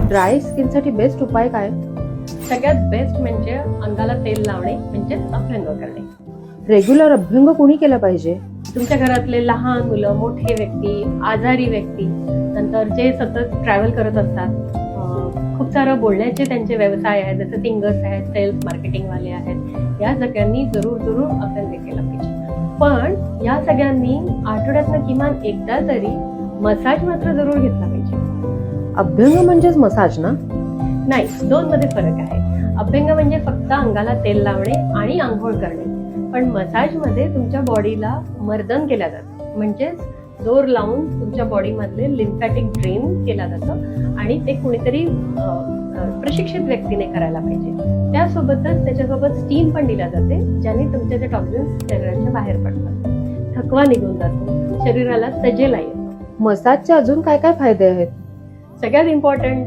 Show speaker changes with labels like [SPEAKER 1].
[SPEAKER 1] Dry स्किनसाठी best उपाय काय?
[SPEAKER 2] सगळ्यात बेस्ट म्हणजे अंगाला तेल लावणे म्हणजेच अभ्यंग करणे.
[SPEAKER 1] रेग्युलर अभ्यंग कोणी केलं पाहिजे?
[SPEAKER 2] तुमच्या घरातले लहान मुलं, मोठे व्यक्ती, आजारी व्यक्ती, नंतर जे सतत ट्रॅव्हल करत असतात, खूप सारं बोलण्याचे त्यांचे व्यवसाय आहेत, जसे सिंगर्स आहेत, सेल्स मार्केटिंगवाले आहेत, या सगळ्यांनी जरूर अभ्यंग केलं पाहिजे. पण या सगळ्यांनी आठवड्यातनं किमान एकदा तरी मसाज मात्र जरूर घेतला पाहिजे.
[SPEAKER 1] अभ्यंग म्हणजेच मसाज ना?
[SPEAKER 2] नाही, दोन मध्ये फरक आहे. अभ्यंग म्हणजे फक्त अंगाला तेल लावणे आणि आंघोळ करणे, पण मसाज मध्ये तुमच्या बॉडीला मर्दन केलं जातं, म्हणजेच जोर लावून तुमच्या बॉडी मधले लिम्फॅटिक ड्रेन केला जातं आणि ते कुणीतरी प्रशिक्षित व्यक्तीने करायला पाहिजे. त्यासोबतच त्याच्यासोबत स्टीम पण दिल्या जाते, ज्याने तुमचे जे टॉक्सिन्स शरीराच्या बाहेर पडतात, थकवा निघून जातो, शरीराला तजेला येतो.
[SPEAKER 1] मसाजचे अजून काय काय फायदे आहेत?
[SPEAKER 2] सगळ्यात इम्पॉर्टंट